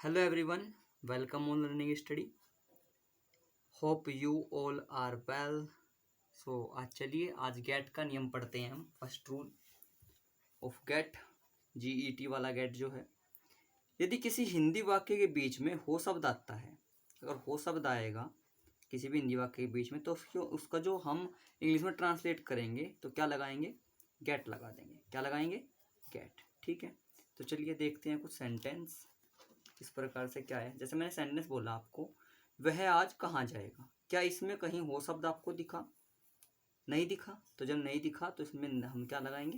Hello everyone, welcome on Learning Study. Hope you all are well. आज चलिए आज gate का नियम पढ़ते हैं हम। First rule of get, GET वाला गेट जो है, यदि किसी हिंदी वाक्य के बीच में हो शब्द आता है, अगर हो शब्द आएगा किसी भी हिंदी वाक्य के बीच में, तो उसका जो हम इंग्लिश में ट्रांसलेट करेंगे तो क्या लगाएंगे? गेट लगा देंगे। क्या लगाएंगे? गेट। ठीक है, तो चलिए देखते हैं कुछ सेंटेंस इस प्रकार से क्या है। जैसे मैंने सेंटेंस बोला आपको, वह आज कहाँ जाएगा, क्या इसमें कहीं हो शब्द आपको दिखा? नहीं दिखा। तो जब नहीं दिखा तो इसमें हम क्या लगाएंगे?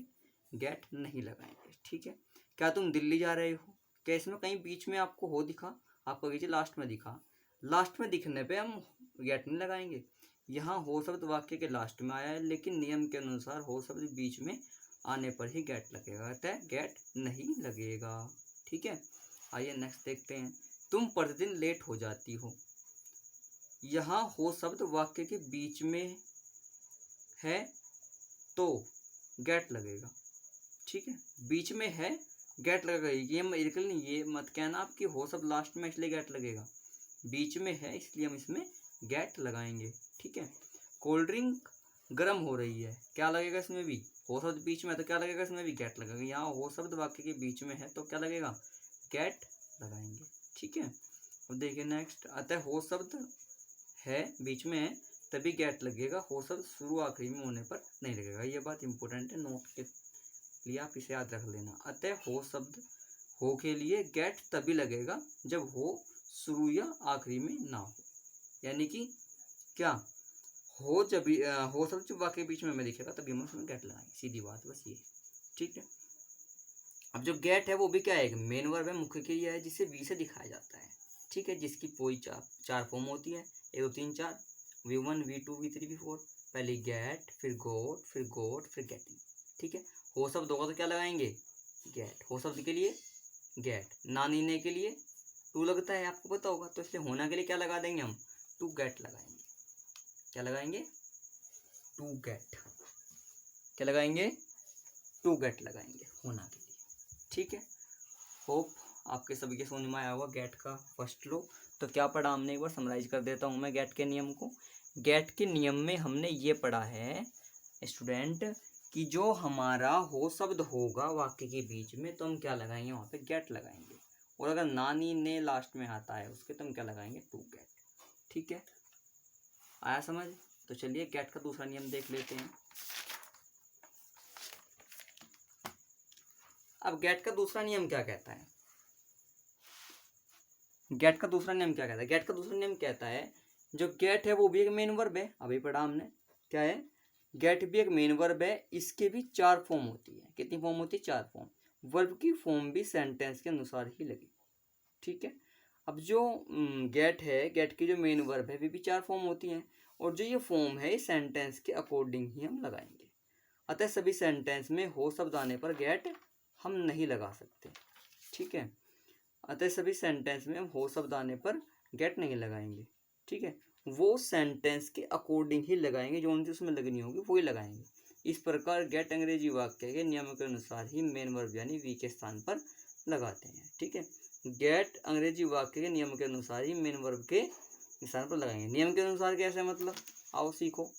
गेट नहीं लगाएंगे। ठीक है। क्या तुम दिल्ली जा रहे हो, क्या इसमें कहीं बीच में आपको हो दिखा? आपको कीजिए लास्ट में दिखा, लास्ट में दिखने पे हम गेट नहीं लगाएंगे। यहाँ हो शब्द वाक्य के लास्ट में आया है, लेकिन नियम के अनुसार हो शब्द बीच में आने पर ही गेट लगेगा, अतः गेट नहीं लगेगा। ठीक है, आइए नेक्स्ट देखते हैं। तुम प्रतिदिन लेट हो जाती हो, यहाँ हो शब्द वाक्य के बीच में है तो गेट लगेगा। ठीक है, बीच में है गेट लगेगा। ये मत कहना आप कि हो शब्द लास्ट में इसलिए गेट लगेगा, बीच में है इसलिए हम इसमें गेट लगाएंगे। ठीक है, कोल्ड ड्रिंक गर्म हो रही है, क्या लगेगा इसमें भी? हो शब्द बीच में है तो क्या लगेगा? इसमें भी गेट लगेगा। यहाँ हो शब्द वाक्य के बीच में है तो क्या लगेगा? गेट लगाएंगे। ठीक है, अब देखिए नेक्स्ट, अतः हो शब्द है बीच में है तभी गेट लगेगा, हो शब्द शुरू आखिरी में होने पर नहीं लगेगा। ये बात इंपॉर्टेंट है, नोट के लिए आप इसे याद रख लेना। अतः हो शब्द हो के लिए गेट तभी लगेगा जब हो शुरू या आखिरी में ना हो, यानी कि क्या हो जब हो शब्द जब वाक्य के बीच में दिखेगा तभी हम उसमें गेट लगाएंगे। सीधी बात बस ये। ठीक है, अब जो गेट है वो भी क्या है? मेन वर्ब है, मुख्य क्रिया है, जिसे वी से दिखाया जाता है। ठीक है, जिसकी कोई चार फॉर्म होती है, 1 2 3 4, V1 V2 V3 V4। पहले गेट, फिर गोट, फिर गेटिंग। ठीक है, हो शब्द होगा तो क्या लगाएंगे? गेट। हो शब्द के लिए गेट, ना नीने के लिए टू लगता है, आपको पता होगा, तो इसलिए होना के लिए क्या लगा देंगे हम? टू गेट लगाएंगे। क्या लगाएंगे? To get. क्या लगाएंगे? टू गेट लगाएंगे होना के लिए। ठीक है, होप आपके सभी के समझ में आया होगा गेट का फर्स्ट लॉ। तो क्या पढ़ा हमने, एक बार समराइज कर देता हूँ मैं गेट के नियम को। गेट के नियम में हमने ये पढ़ा है स्टूडेंट कि जो हमारा हो शब्द होगा वाक्य के बीच में तो हम क्या लगाएंगे? वहाँ पे गेट लगाएंगे। और अगर नानी ने लास्ट में आता है उसके तो हम क्या लगाएंगे? To get. ठीक है, आया समझ? तो चलिए गेट का दूसरा नियम देख लेते हैं। अब गेट का दूसरा नियम क्या कहता है? गेट का दूसरा नियम क्या कहता है? गेट का दूसरा नियम कहता है जो गेट है वो भी एक मेन वर्ब है। अभी पढ़ा हमने, क्या है? गेट भी एक मेन वर्ब है, इसके भी 4 फॉर्म होती है। कितनी फॉर्म होती है? 4 फॉर्म। वर्ब की फॉर्म भी सेंटेंस के अनुसार ही लगी। ठीक है, अब जो गेट है, गेट की जो मेन वर्ब है वे भी 4 फॉर्म होती हैं, और जो ये फॉर्म है सेंटेंस के अकॉर्डिंग ही हम लगाएंगे। अतः सभी सेंटेंस में हो शब्द आने पर गेट हम नहीं लगा सकते। ठीक है, अतः सभी सेंटेंस में हम हो शब्द आने पर गेट नहीं लगाएंगे। ठीक है, वो सेंटेंस के अकॉर्डिंग ही लगाएंगे, जो उनसे उसमें लगनी होगी वो ही लगाएंगे। इस प्रकार गेट अंग्रेजी वाक्य के नियमों के अनुसार ही मेन वर्ब यानी वी के स्थान पर लगाते हैं। ठीक है, गेट अंग्रेजी वाक्य के नियम के अनुसार ही मेन वर्ब के स्थान पर लगाएंगे। नियम के अनुसार कैसे मतलब? आओ सीखो,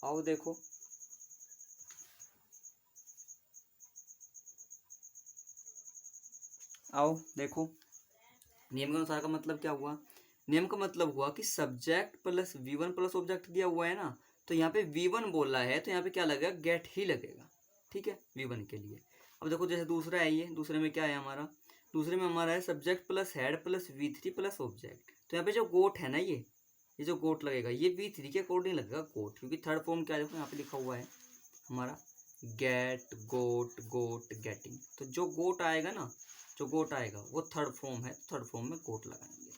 आओ देखो। आओ देखो, नियम के अनुसार का मतलब क्या हुआ? नियम का मतलब हुआ कि subject plus V1 plus object दिया हुआ है ना, तो यहाँ पे V1 बोला है तो यहाँ पे क्या लगेगा? गेट ही लगेगा। ठीक है, V1 के लिए। अब देखो जैसे दूसरा है, ये दूसरे में क्या है हमारा? दूसरे में हमारा है subject plus head plus V3 plus object. तो यहाँ पे जो गोट है ना, ये जो गोट लगेगा ये V3 के अकॉर्डिंग लगेगा गोट, क्योंकि थर्ड फॉर्म क्या देखो यहाँ पे लिखा हुआ है हमारा गेट, गोट, गोट, गेटिंग। तो जो गोट आएगा ना, जो गोट आएगा वो थर्ड फॉर्म है, थर्ड फॉर्म में गोट लगाएंगे।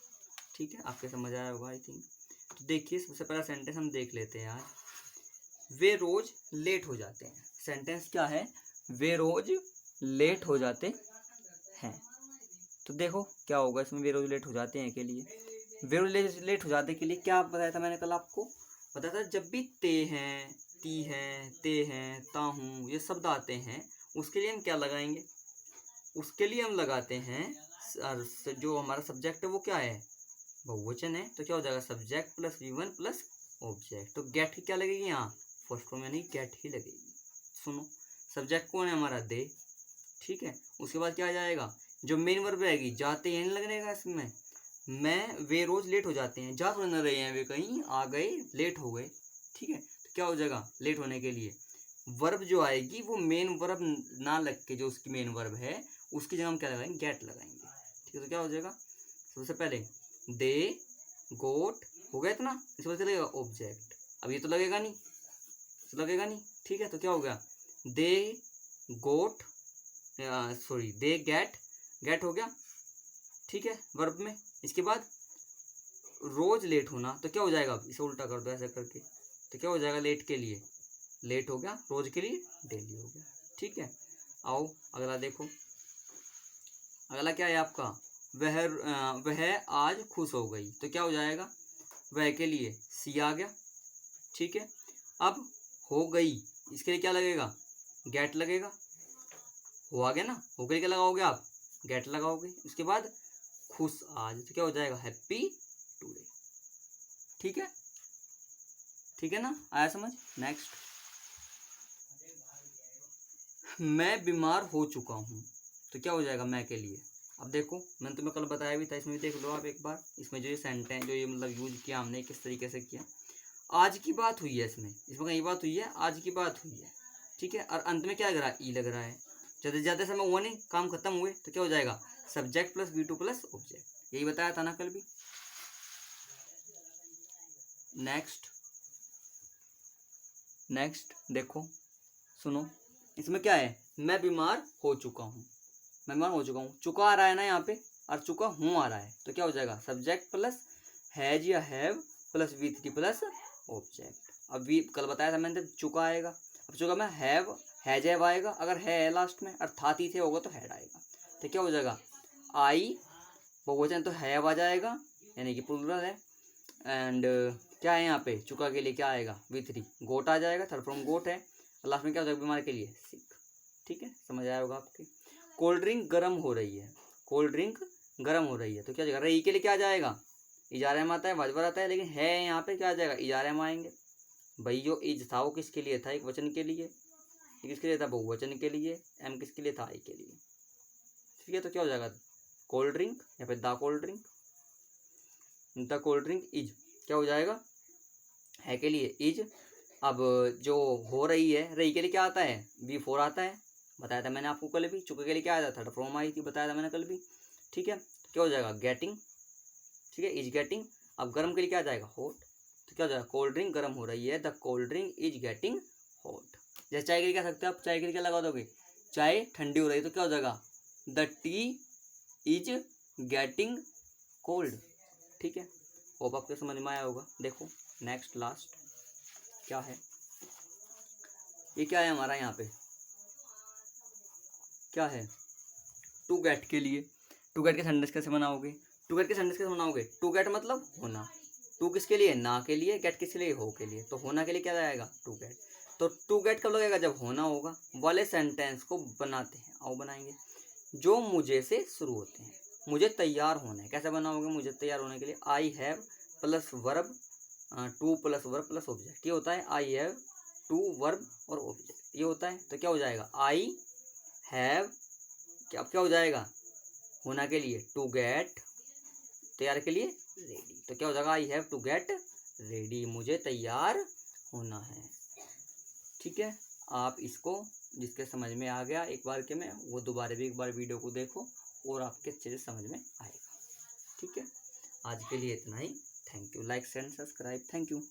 ठीक है, आपके समझ आया होगा आई थिंक। तो देखिए सबसे पहला सेंटेंस हम देख लेते हैं आज। वे रोज लेट हो जाते हैं। सेंटेंस क्या है? वे रोज लेट हो जाते हैं। तो देखो क्या होगा इसमें, वे रोज लेट हो जाते हैं के लिए। वे रोज लेट हो जाते के लिए क्या बताया था मैंने कल आपको? बताया था जब भी ते हैं, ती हैं, ते हैं, ता हूँ, ये शब्द आते हैं उसके लिए हम क्या लगाएंगे? उसके लिए हम लगाते हैं जो हमारा सब्जेक्ट है वो क्या है, बहुवचन है, तो क्या हो जाएगा subject plus V1 plus object. तो गेट की क्या लगेगी यहाँ, फर्स्ट फॉर्म यानी गेट ही लगेगी। सुनो, सब्जेक्ट कौन है हमारा, दे, ठीक है। उसके बाद क्या आ जाएगा, जो मेन वर्ब रहेगी, जाते हैं नहीं लगेगा इसमें, मैं वे रोज लेट हो जाते हैं, जा तो न रहे हैं वे, कहीं आ गए, लेट हो गए, ठीक है। तो क्या हो जाएगा, लेट होने के लिए वर्ब जो आएगी वो मेन वर्ब ना लग के, जो उसकी मेन वर्ब है उसकी जगह हम क्या लगाएंगे, गेट लगाएंगे, ठीक है। तो क्या हो जाएगा, सबसे पहले दे गोट हो गया इतना, इसके बाद लगेगा ऑब्जेक्ट, अब ये तो लगेगा नहीं, तो लगेगा नहीं, ठीक है। तो क्या हो गया, दे गोट, सॉरी दे गेट, गेट हो गया, ठीक है, वर्ब में। इसके बाद रोज लेट होना, तो क्या हो जाएगा, इसे उल्टा कर दो ऐसे करके, तो क्या हो जाएगा, लेट के लिए लेट हो गया, रोज के लिए डेली हो गया, ठीक है। आओ अगला देखो, अगला क्या है आपका, वह आज खुश हो गई, तो क्या हो जाएगा, वह के लिए सी आ गया, ठीक है। अब हो गई, इसके लिए क्या लगेगा, गेट लगेगा, हो आ गया ना, हो गई क्या लगाओगे आप, गेट लगाओगे। उसके बाद खुश आज, तो क्या हो जाएगा, हैप्पी टुडे, ठीक है, ठीक है ना, आया समझ। नेक्स्ट, मैं बीमार हो चुका हूँ, तो क्या हो जाएगा, मैं के लिए। अब देखो मैंने तुम्हें कल बताया भी था, इसमें भी देख लो आप एक बार, इसमें जो ये सेंटेंस जो ये मतलब यूज किया हमने किस तरीके से किया, आज की बात हुई है, इसमें कहीं बात हुई है, आज की बात हुई है, ठीक है। और अंत में क्या लग रहा है, ई लग रहा है, ज़्यादा ज़्यादा समय हुआ नहीं, काम खत्म हुए, तो क्या हो जाएगा, subject plus V2 plus object, यही बताया था ना कल भी। नेक्स्ट देखो, सुनो, इसमें क्या है, मैं बीमार हो चुका हूँ, मैं बीमार हो चुका हूँ, चुका आ रहा है ना यहाँ पे, और चुका हूँ आ रहा है, तो क्या हो जाएगा, सब्जेक्ट प्लस हैज या have plus V3 plus object. अब वी कल बताया था मैंने, चुका आएगा, अब चुका में हैव हैज हैव आएगा, अगर है लास्ट में और था थी थे होगा तो हैड आएगा, तो क्या हो जाएगा, आई बहुवचन तो हैव आ जाएगा, यानी कि प्लूरल है, एंड क्या है यहाँ पे, चुका के लिए क्या आएगा, V3 गोट आ जाएगा, थर्ड फॉर्म गोट है, लास्ट में क्या हो जाएगा, बीमार के लिए सिक, ठीक है, समझ आया होगा आपके। कोल्ड ड्रिंक गर्म हो रही है, कोल्ड ड्रिंक गर्म हो रही है, तो क्या जाएगा, रही के लिए क्या आ जाएगा, इजारे में आता है, वाजवर आता है, लेकिन है यहाँ पे क्या आ जाएगा, इजारे में आएंगे। भाई जो इज था वो किसके लिए था, एक वचन के लिए, किसके लिए था, बहुवचन के लिए, एम किसके लिए था, आई के लिए, ठीक है। तो क्या हो जाएगा, कोल्ड ड्रिंक या फिर the cold drink, the cold drink is क्या हो जाएगा, है के लिए इज। अब जो हो रही है, रही के लिए क्या आता है, V4 आता है, बताया था मैंने आपको कल भी। चुके के लिए क्या आया था, थर्ड फॉर्म आई थी, बताया था मैंने कल भी, ठीक है। तो क्या हो जाएगा, गेटिंग, ठीक है, इज गेटिंग। अब गर्म के लिए क्या आ जाएगा, हॉट, तो क्या हो जाएगा, कोल्ड ड्रिंक गर्म हो रही है, the cold drink is getting hot. जैसे चाय के लिए क्या सकते हो आप, चाय के लिए क्या लगा दोगे, चाय ठंडी हो रही है, तो क्या हो जाएगा, the T is getting cold, ठीक है। होप आपके समझ में आया होगा। देखो नेक्स्ट लास्ट क्या है, ये क्या है हमारा, यहाँ पे क्या है, टू गेट के लिए, टू गेट के सेंटेंस कैसे बनाओगे, टू गेट के सेंटेंस कैसे बनाओगे, टू गेट मतलब होना, टू किसके लिए, ना के लिए, गेट किसके लिए, हो के लिए, तो होना के लिए क्या आएगा, टू गेट। तो टू गेट कब लगेगा, जब होना होगा, वाले सेंटेंस को बनाते हैं, आओ बनाएंगे, जो मुझे से शुरू होते हैं, मुझे तैयार होना है, कैसे बनाओगे, मुझे तैयार होने के लिए I have plus verb, two plus verb plus object, ये होता है आई हैव टू वर्ब और ऑब्जेक्ट, ये होता है। तो क्या हो जाएगा, आई हैव, क्या हो जाएगा, होना के लिए टू गेट, तैयार के लिए रेडी, तो क्या हो जाएगा, I have to get ready, मुझे तैयार होना है, ठीक है। आप इसको जिसके समझ में आ गया एक बार के में, वो दोबारा भी एक बार वीडियो को देखो और आपके अच्छे से समझ में आएगा, ठीक है। आज के लिए इतना ही, thank you, like share subscribe, thank you.